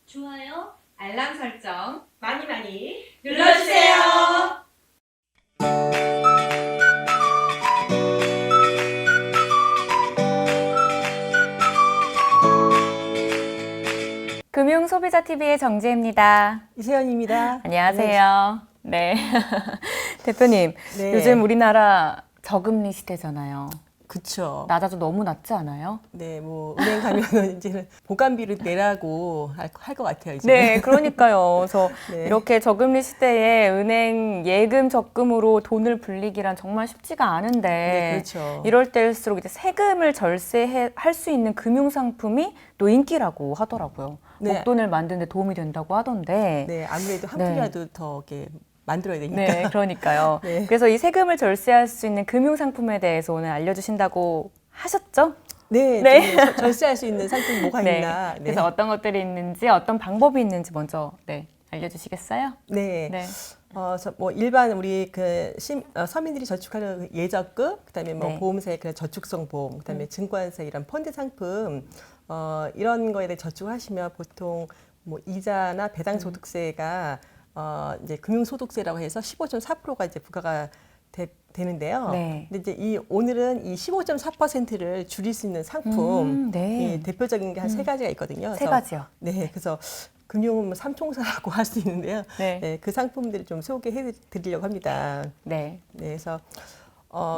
좋아요, 알람 설정 많이 많이 눌러주세요. 금융소비자TV의 정지혜입니다. 이세연입니다. 안녕하세요. 네. 대표님, 네. 요즘 우리나라 저금리 시대잖아요. 그쵸. 낮아도 너무 낮지 않아요? 네, 뭐 은행 가면은 이제는 보관비를 내라고 할 것 같아요. 이제. 네, 그러니까요. 그래서 네. 이렇게 저금리 시대에 은행 예금 적금으로 돈을 불리기란 정말 쉽지가 않은데 네, 그렇죠. 이럴 때일수록 이제 세금을 절세할 수 있는 금융상품이 또 인기라고 하더라고요. 네. 목돈을 만드는 데 도움이 된다고 하던데 네, 아무래도 한 네. 푼이라도 더 이렇게 만들어야 되니까. 네, 그러니까요. 네. 그래서 이 세금을 절세할 수 있는 금융상품에 대해서 오늘 알려주신다고 하셨죠? 네, 네. 좀 절세할 수 있는 상품 뭐가 있나. 네. 그래서 어떤 것들이 있는지, 어떤 방법이 있는지 먼저 알려주시겠어요? 네. 네. 뭐 일반 우리 서민들이 저축하는 그 예적금, 그다음에 뭐 네. 보험사의 그런 저축성 보험, 그다음에 증권사 이런 펀드 상품 이런 거에 대해 저축하시면 보통 뭐 이자나 배당 소득세가 이제 금융소득세라고 해서 15.4%가 이제 부과가 되는데요. 네. 근데 이제 오늘은 이 15.4%를 줄일 수 있는 상품, 네. 이 대표적인 게 한 세 가지가 있거든요. 세 그래서 가지요. 네, 그래서 금융은 뭐 삼총사라고 할 수 있는데요. 네. 네, 그 상품들을 좀 소개해 드리려고 합니다. 네. 네, 그래서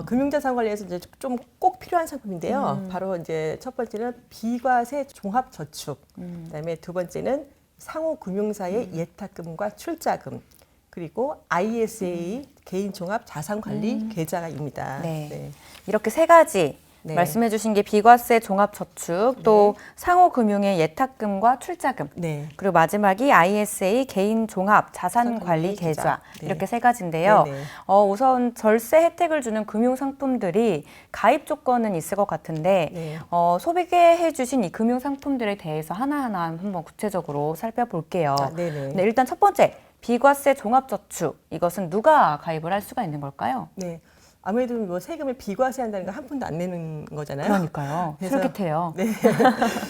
금융자산 관리에서 이제 좀 꼭 필요한 상품인데요. 바로 이제 첫 번째는 비과세 종합저축, 그다음에 두 번째는 상호금융사의 예탁금과 출자금, 그리고 ISA 개인종합자산관리 계좌입니다. 네. 이렇게 세 가지 네. 말씀해 주신 게 비과세 종합저축, 또 상호금융의 예탁금과 출자금, 네. 그리고 마지막이 ISA 개인종합자산관리계좌 계좌. 네. 이렇게 세 가지인데요. 네네. 우선 절세 혜택을 주는 금융상품들이 가입 조건은 있을 것 같은데 네. 소개해 주신 이 금융상품들에 대해서 하나하나 한번 구체적으로 살펴볼게요. 네네. 네, 일단 첫 번째 비과세 종합저축, 이것은 누가 가입을 할 수가 있는 걸까요? 네. 아무래도 뭐 세금을 비과세한다는 건 한 푼도 안 내는 거잖아요. 그러니까요. 그래서- 솔깃해요. 네.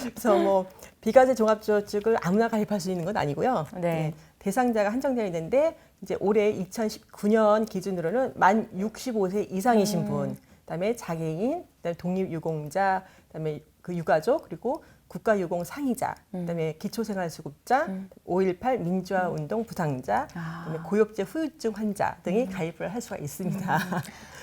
그래서 뭐 비과세 종합저축을 아무나 가입할 수 있는 건 아니고요. 네. 대상자가 한정되어 있는데 이제 올해 2019년 기준으로는 만 65세 이상이신 분, 그다음에 장애인, 그다음에 독립유공자, 그다음에 그 유가족, 그리고 국가유공 상이자, 그다음에 기초생활수급자, 5.18 민주화운동 부상자, 그다음에 고육제 후유증 환자 등이 가입을 할 수가 있습니다.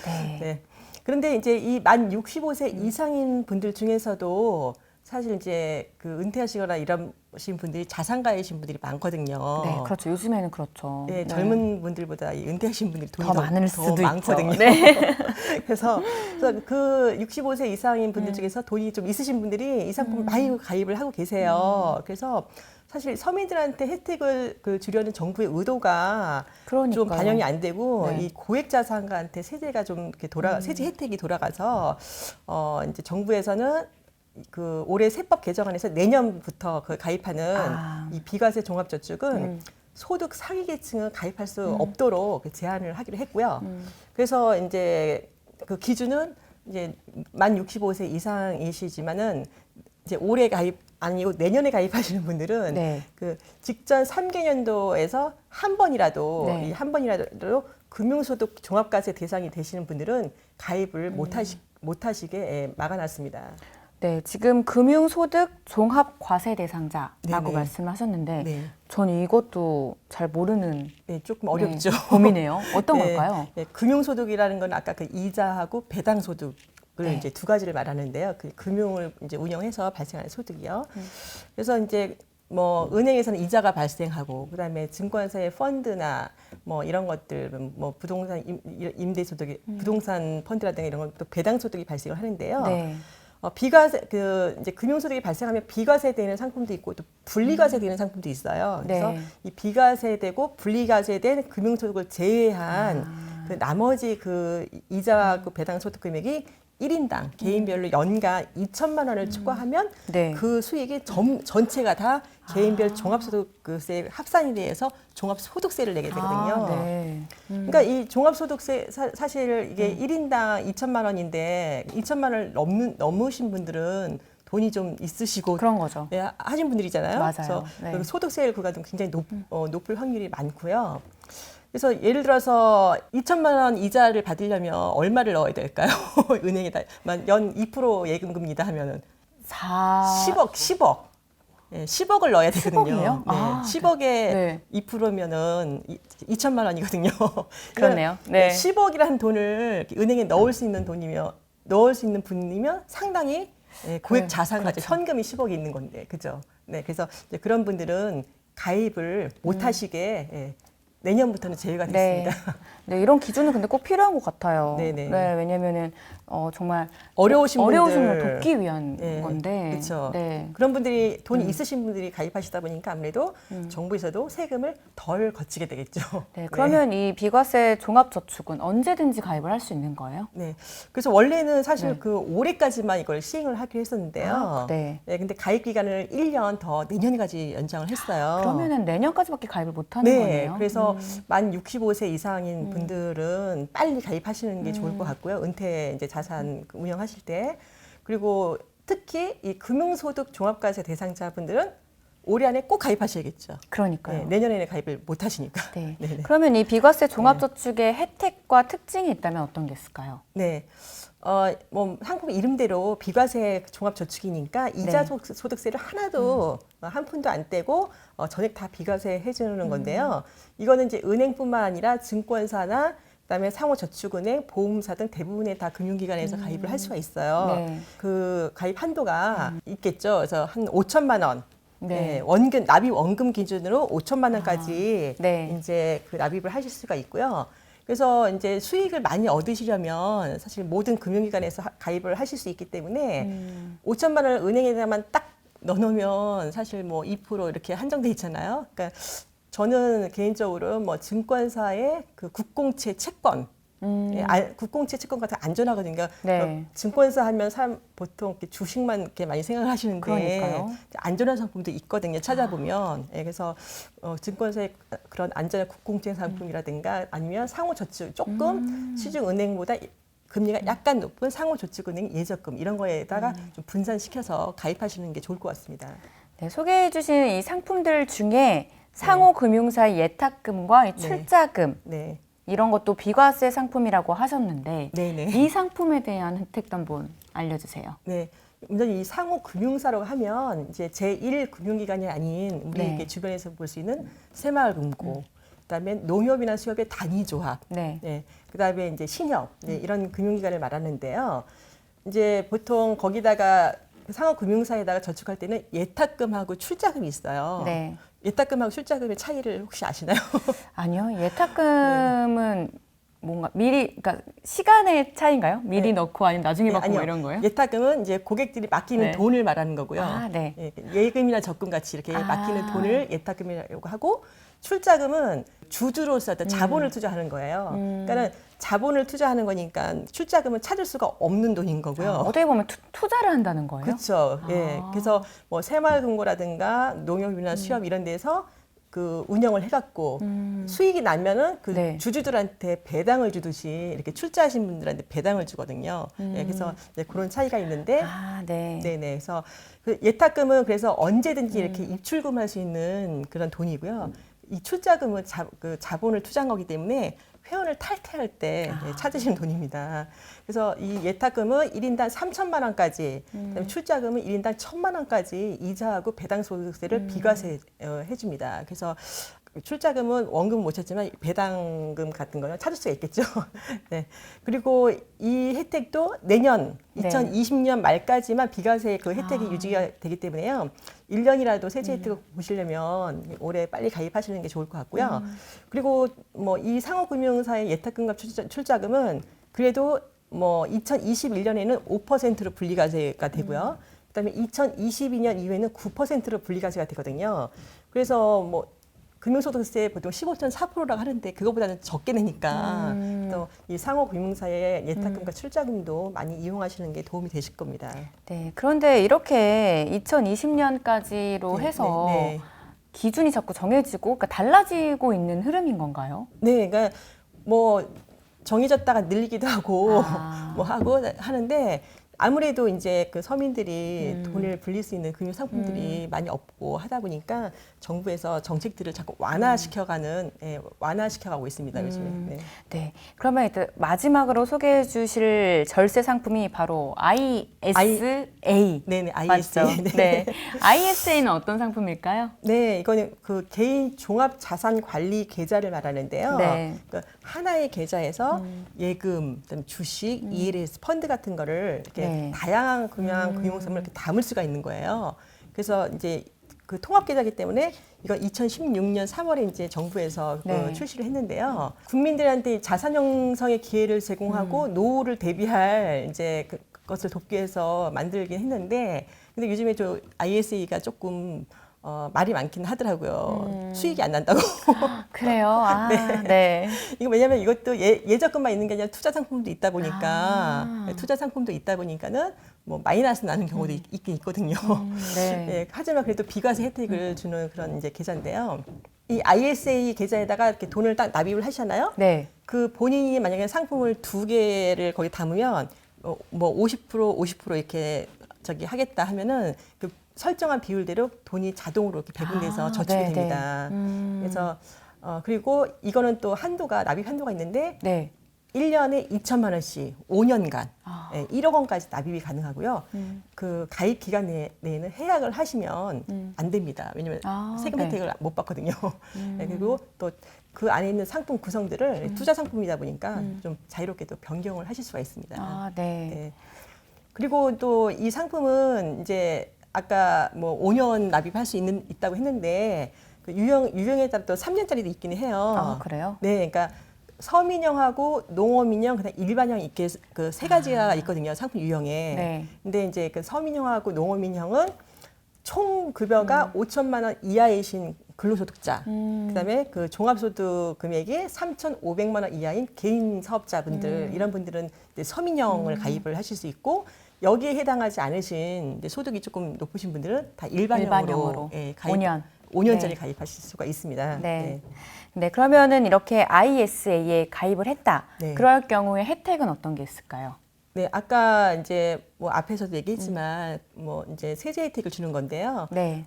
네. 네. 그런데 이제 이 만 65세 이상인 분들 중에서도 사실 이제 그 은퇴하시거나 이러신 분들이 자산가이신 분들이 많거든요. 네, 그렇죠. 요즘에는 그렇죠. 네, 젊은 분들보다 이 은퇴하신 분들이 돈이 더 많을 더 수도 많거든요. 있죠. 네. 그래서 그 65세 이상인 분들 중에서 돈이 좀 있으신 분들이 이 상품 많이 가입을 하고 계세요. 그래서 사실 서민들한테 혜택을 주려는 정부의 의도가 좀 그러니까요. 반영이 안 되고 네. 이 고액 자산가한테 세제가 좀 이렇게 세제 혜택이 돌아가서 이제 정부에서는 그 올해 세법 개정안에서 내년부터 그 가입하는 이 비과세 종합저축은 소득 상위 계층은 가입할 수 없도록 제한을 하기로 했고요. 그래서 이제 그 기준은 이제 만 65세 이상이시지만은 이제 올해 가입 아니고 내년에 가입하시는 분들은 네. 그 직전 3개년도에서 한 번이라도 네. 이 한 번이라도 금융소득 종합과세 대상이 되시는 분들은 가입을 못하시게 막아놨습니다. 네, 지금 금융소득 종합과세 대상자라고 네네. 말씀하셨는데 네. 전 이것도 잘 모르는 네, 조금 어렵죠. 범위네요. 어떤 네, 걸까요? 네, 금융소득이라는 건 아까 그 이자하고 배당소득을 네. 이제 두 가지를 말하는데요. 그 금융을 이제 운영해서 발생하는 소득이요. 그래서 이제 뭐 은행에서는 이자가 발생하고 그다음에 증권사의 펀드나 뭐 이런 것들 뭐 부동산 임대소득, 부동산 펀드라든가 이런 건 또 배당소득이 발생을 하는데요. 네. 비과세 이제 금융소득이 발생하면 비과세되는 상품도 있고 또 분리과세되는 상품도 있어요. 그래서 네. 이 비과세되고 분리과세된 금융소득을 제외한 그 나머지 그 이자와 그 배당소득 금액이 1인당 개인별로 연간 2천만 원을 추가하면 네. 그 수익이 전체가 다 개인별 종합소득세 합산이 돼서 종합소득세를 내게 되거든요. 네. 그러니까 이 종합소득세 사실 이게 1인당 2천만 원인데 2천만 원을 넘으신 분들은 돈이 좀 있으시고 그런 거죠. 네, 하신 분들이잖아요. 맞아요. 그래서 네. 소득세율 그가 굉장히 높을 확률이 많고요. 그래서 예를 들어서 2천만 원 이자를 받으려면 얼마를 넣어야 될까요? 은행에다 연 2% 예금금리다 하면은 10억. 네, 10억을 넣어야 되거든요. 10억이요? 네, 10억에 네. 2%면은 2천만 원이거든요. 그렇네요. 네. 10억이라는 돈을 은행에 넣을 수 있는 분이면 상당히 고액 자산 가지고 그렇죠. 현금이 10억이 있는 건데, 그죠? 네, 그래서 이제 그런 분들은 가입을 못 하시게 내년부터는 제외가 됐습니다. 네, 이런 기준은 근데 꼭 필요한 것 같아요. 네네. 네, 왜냐면은 정말 어려우신 분을 분들. 돕기 위한 네, 건데. 그렇죠. 네. 그런 분들이 돈이 있으신 분들이 가입하시다 보니까 아무래도 정부에서도 세금을 덜 거치게 되겠죠. 네, 그러면 이 비과세 종합저축은 언제든지 가입을 할 수 있는 거예요? 네. 그래서 원래는 사실 네. 그 올해까지만 이걸 시행을 하기로 했었는데요. 네. 근데 가입 기간을 1년 더 내년까지 연장을 했어요. 그러면은 내년까지밖에 가입을 못 하는 네. 거네요. 그래서 만 65세 이상인 분들은 빨리 가입하시는 게 좋을 것 같고요. 은퇴 이제 자산 운영하실 때. 그리고 특히 이 금융소득 종합과세 대상자분들은 올해 안에 꼭 가입하셔야겠죠. 그러니까요. 네, 내년에는 가입을 못 하시니까. 네. 네네. 그러면 이 비과세 종합저축의 혜택과 특징이 있다면 어떤 게 있을까요? 네. 뭐 상품 이름대로 비과세 종합저축이니까 이자 소득세를 하나도 한 푼도 안 떼고 전액 다 비과세 해주는 건데요. 이거는 이제 은행뿐만 아니라 증권사나 그다음에 상호저축은행, 보험사 등 대부분의 다 금융기관에서 가입을 할 수가 있어요. 네. 그 가입 한도가 있겠죠. 그래서 한 5천만 원. 네. 원금 납입 원금 기준으로 5천만 원까지 네. 이제 그 납입을 하실 수가 있고요. 그래서 이제 수익을 많이 얻으시려면 사실 모든 금융기관에서 가입을 하실 수 있기 때문에 5천만 원을 은행에다만 딱 넣어놓으면 사실 뭐 2% 이렇게 한정돼 있잖아요. 그러니까 저는 개인적으로 뭐 증권사의 그 국공채 채권, 국공채 채권 같은 안전하거든요. 네. 증권사 하면 사람 보통 이렇게 주식만 이렇게 많이 생각을 하시는데 그러니까요. 안전한 상품도 있거든요. 찾아보면. 그래서 증권사의 그런 안전한 국공채 상품이라든가 아니면 상호저축 조금 시중은행보다 금리가 약간 높은 상호저축은행 예적금 이런 거에다가 좀 분산시켜서 가입하시는 게 좋을 것 같습니다. 네, 소개해 주신 이 상품들 중에 상호금융사의 예탁금과 이 출자금 네. 이런 것도 비과세 상품이라고 하셨는데 네네. 이 상품에 대한 혜택도 한번 알려주세요. 네. 먼저 이 상호금융사라고 하면 이제 제1금융기관이 아닌 우리 네. 이렇게 주변에서 볼 수 있는 새마을금고, 그다음에 농협이나 수협의 단위조합, 네. 그다음에 이제 신협 이런 금융기관을 말하는데요. 이제 보통 거기다가 상호금융사에다가 저축할 때는 예탁금하고 출자금이 있어요. 네. 예탁금하고 출자금의 차이를 혹시 아시나요? 아니요. 예탁금은 뭔가 미리, 그러니까 시간의 차이인가요? 미리 넣고 아니면 나중에 받고 뭐 아니요. 이런 거예요? 예탁금은 이제 고객들이 맡기는 네. 돈을 말하는 거고요. 아, 네. 예금이나 적금 같이 이렇게 맡기는 돈을 예탁금이라고 하고, 출자금은 주주로서 어떤 자본을 투자하는 거예요. 그러니까는 자본을 투자하는 거니까 출자금은 찾을 수가 없는 돈인 거고요. 어떻게 보면 투자를 한다는 거예요? 그렇죠. 예. 그래서 뭐 새마을금고라든가 농협이나 수협 이런 데서 그 운영을 해갖고 수익이 나면은 그 네. 주주들한테 배당을 주듯이 이렇게 출자하신 분들한테 배당을 주거든요. 예, 그래서 이제 그런 차이가 있는데, 아, 네. 네네. 그래서 그 예탁금은 그래서 언제든지 이렇게 입출금할 수 있는 그런 돈이고요. 이 출자금은 그 자본을 투자한 거기 때문에 회원을 탈퇴할 때 찾으시는 돈입니다. 그래서 이 예탁금은 1인당 3천만 원까지, 그다음에 출자금은 1인당 1,000만 원까지 이자하고 배당소득세를 비과세 해줍니다. 그래서 출자금은 원금은 못 찾지만 배당금 같은 거는 찾을 수가 있겠죠. 네. 그리고 이 혜택도 내년 2020년 말까지만 비과세 그 혜택이 유지가 되기 때문에요. 1년이라도 세제 혜택을 보시려면 올해 빨리 가입하시는 게 좋을 것 같고요. 그리고 뭐 이 상호금융사의 예탁금과 출자금은 그래도 뭐 2021년에는 5%로 분리과세가 되고요. 그다음에 2022년 이후에는 9%로 분리과세가 되거든요. 그래서 뭐 금융소득세 보통 15.4%라고 하는데 그거보다는 적게 내니까 또 이 상호금융사의 예탁금과 출자금도 많이 이용하시는 게 도움이 되실 겁니다. 네. 그런데 이렇게 2020년까지로 해서 기준이 자꾸 정해지고, 그러니까 달라지고 있는 흐름인 건가요? 네, 그러니까 뭐 정해졌다가 늘리기도 하고 아. 뭐 하고 하는데 아무래도 이제 그 서민들이 돈을 불릴 수 있는 금융 상품들이 많이 없고 하다 보니까 정부에서 정책들을 자꾸 완화시켜가고 있습니다, 요즘에. 네. 네. 그러면 이제 마지막으로 소개해 주실 절세 상품이 바로 ISA. 네네, 맞죠? ISA. 네. ISA는 어떤 상품일까요? 네, 이거는 그 개인 종합 자산 관리 계좌를 말하는데요. 네. 그 하나의 계좌에서 예금, 그다음에 주식, ELS 펀드 같은 거를 이렇게 네. 다양한 금융상품을 이렇게 담을 수가 있는 거예요. 그래서 이제 그 통합 계좌이기 때문에 이건 2016년 3월에 이제 정부에서 네. 출시를 했는데요. 국민들한테 자산 형성의 기회를 제공하고 노후를 대비할 이제 그것을 돕기 위해서 만들긴 했는데, 근데 요즘에 저 ISA가 조금 말이 많긴 하더라고요. 수익이 안 난다고. 그래요. 아, 네. 이거 왜냐면 이것도 예적금만 있는 게 아니라 투자 상품도 있다 보니까 투자 상품도 있다 보니까는 뭐 마이너스 나는 경우도 있긴 있거든요. 네. 예, 하지만 그래도 비과세 혜택을 주는 그런 이제 계좌인데요. 이 ISA 계좌에다가 이렇게 돈을 딱 납입을 하시잖아요. 네. 그 본인이 만약에 상품을 2개를 거기 담으면 뭐 50% 이렇게 저기 하겠다 하면은 그 설정한 비율대로 돈이 자동으로 이렇게 배분돼서 저축이 네, 됩니다. 네. 그래서 그리고 이거는 또 한도가 납입 한도가 있는데 네. 1년에 2천만 원씩 5년간 1억 원까지 납입이 가능하고요. 그 가입 기간 내에는 해약을 하시면 안 됩니다. 왜냐하면 세금 네. 혜택을 못 받거든요. 네, 그리고 또 그 안에 있는 상품 구성들을 투자 상품이다 보니까 좀 자유롭게 또 변경을 하실 수가 있습니다. 아, 네. 네. 그리고 또 이 상품은 이제 아까 뭐 5년 납입할 수 있다고 했는데 그 유형에 따라 또 3년짜리도 있기는 해요. 아, 그래요? 네, 그러니까 서민형하고 농어민형, 그다음 일반형 이렇게 그 세 가지가 있거든요, 상품 유형에. 네. 근데 이제 그 서민형하고 농어민형은 총 급여가 5천만 원 이하이신 근로소득자, 그다음에 그 종합소득 금액이 3,500만 원 이하인 개인 사업자분들, 이런 분들은 이제 서민형을 가입을 하실 수 있고, 여기에 해당하지 않으신 이제 소득이 조금 높으신 분들은 다 일반형으로 예, 5년짜리 네. 가입하실 수가 있습니다. 네. 네, 그러면은 이렇게 ISA에 가입을 했다. 네. 그럴 경우에 혜택은 어떤 게 있을까요? 네, 아까 이제 뭐 앞에서도 얘기했지만 뭐 이제 세제 혜택을 주는 건데요. 네.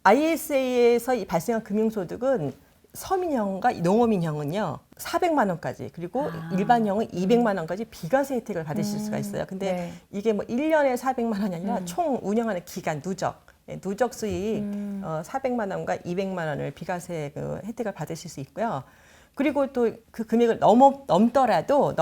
ISA에서 발생한 금융소득은 서민형과 농어민형은요 400만 원까지, 그리고 일반형은 200만 원까지 비과세 혜택을 받으실 수가 있어요. 근데 네. 이게 뭐 1년에 400만 원이 아니라 총 운영하는 기간 누적 수익 400만 원과 200만 원을 비과세 그 혜택을 받으실 수 있고요. 그리고 또 그 금액을 넘더라도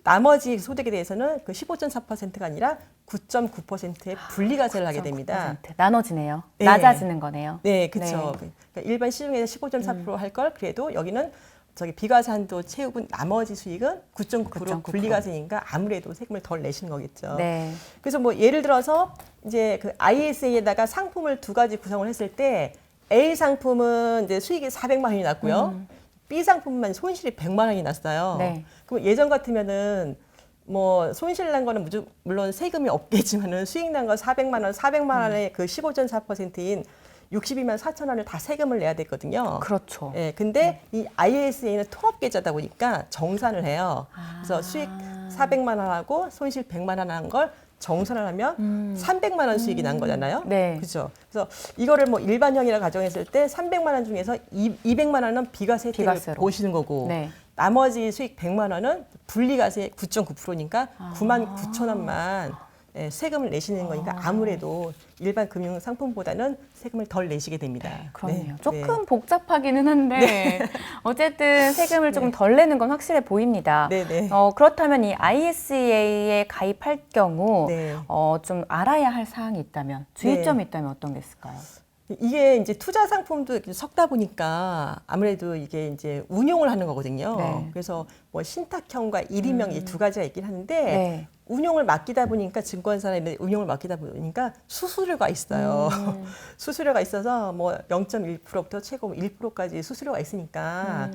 나머지 소득에 대해서는 그 15.4%가 아니라 9.9%의 분리과세를 하게 됩니다. 9.9%. 나눠지네요. 네. 낮아지는 거네요. 네, 그렇죠. 그러니까 일반 시중에서 15.4%할 걸 그래도 여기는 저기 비과세 한도 채우고 나머지 수익은 9.9% 분리과세니까 아무래도 세금을 덜 내시는 거겠죠. 네. 그래서 뭐 예를 들어서 이제 그 ISA에다가 상품을 2가지 구성을 했을 때 A 상품은 이제 수익이 400만 원이 났고요. B 상품만 손실이 100만 원이 났어요. 네. 그럼 예전 같으면은 뭐 손실 난 거는 물론 세금이 없겠지만은 수익 난 건 400만 원, 400만 원의 그 15.4%인 62만 4천 원을 다 세금을 내야 됐거든요. 그렇죠. 예, 근데 이 ISA는 통합 계좌다 보니까 정산을 해요. 그래서 수익 400만 원하고 손실 100만 원 한 걸 정산을 하면 300만 원 수익이 난 거잖아요. 네. 그렇죠. 그래서 이거를 뭐 일반형이라 가정했을 때 300만 원 중에서 200만 원은 비과세 혜택을 비과세로. 보시는 거고, 네. 나머지 수익 100만 원은 분리과세 9.9%니까 9만 9천 원만 예, 세금을 내시는 거니까 아무래도 일반 금융 상품보다는 세금을 덜 내시게 됩니다. 그렇네요. 네, 조금 복잡하기는 한데 어쨌든 세금을 조금 덜 내는 건 확실해 보입니다. 네, 네. 그렇다면 이 ISA에 가입할 경우 네. 좀 알아야 할 사항이 있다면, 주의점이 있다면 어떤 게 있을까요? 이게 이제 투자 상품도 이렇게 섞다 보니까 아무래도 이게 이제 운용을 하는 거거든요. 네. 그래서 뭐 신탁형과 일임형 이 2가지가 있긴 하는데 네. 운용을 맡기다 보니까 증권사에 운용을 맡기다 보니까 수수료가 있어요. 수수료가 있어서 뭐 0.1%부터 최고 1%까지 수수료가 있으니까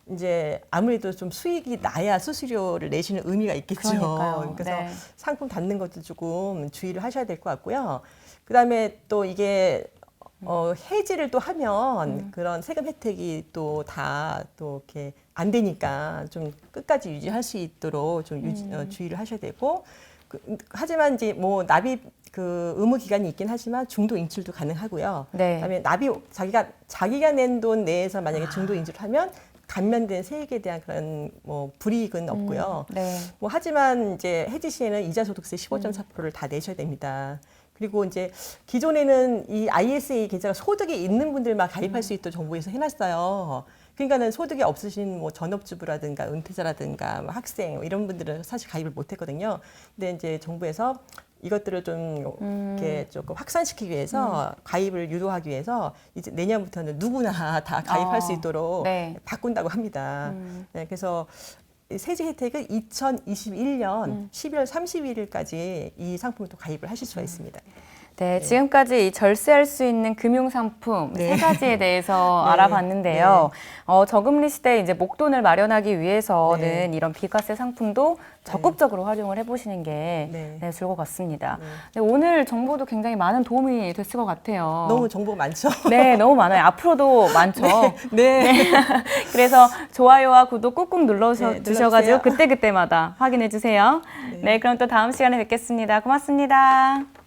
이제 아무래도 좀 수익이 나야 수수료를 내시는 의미가 있겠죠. 그러니까요. 그래서 네. 상품 받는 것도 조금 주의를 하셔야 될 것 같고요. 그다음에 또 이게 해지를 또 하면 그런 세금 혜택이 또 다 또 이렇게 안 되니까 좀 끝까지 유지할 수 있도록 좀 주의를 하셔야 되고, 하지만 이제 뭐 납입 그 의무 기간이 있긴 하지만 중도 인출도 가능하고요. 네. 그다음에 납입 자기가 낸 돈 내에서 만약에 중도 인출하면 감면된 세액에 대한 그런 뭐 불이익은 없고요. 네. 뭐 하지만 이제 해지 시에는 이자 소득세 15.4%를 다 내셔야 됩니다. 그리고 이제 기존에는 이 ISA 계좌가 소득이 있는 분들만 가입할 수 있도록 정부에서 해놨어요. 그러니까는 소득이 없으신 뭐 전업주부라든가 은퇴자라든가 뭐 학생 뭐 이런 분들은 사실 가입을 못했거든요. 근데 이제 정부에서 이것들을 좀 이렇게 조금 확산시키기 위해서 가입을 유도하기 위해서 이제 내년부터는 누구나 다 가입할 수 있도록 네. 바꾼다고 합니다. 네, 그래서 세제 혜택은 2021년 12월 31일까지 이 상품을 또 가입을 하실 수가 있습니다. 네, 지금까지 이 절세할 수 있는 금융상품 네. 세 가지에 대해서 네. 알아봤는데요. 저금리 시대에 이제 목돈을 마련하기 위해서는 네. 이런 비과세 상품도 적극적으로 활용을 해보시는 게 네. 좋을 것 같습니다. 네, 오늘 정보도 굉장히 많은 도움이 됐을 것 같아요. 너무 정보가 많죠? 네, 너무 많아요. 앞으로도 많죠. 네. 그래서 좋아요와 구독 꾹꾹 네, 눌러주셔가지고 눌러주세요. 그때그때마다 확인해 주세요. 네, 그럼 또 다음 시간에 뵙겠습니다. 고맙습니다.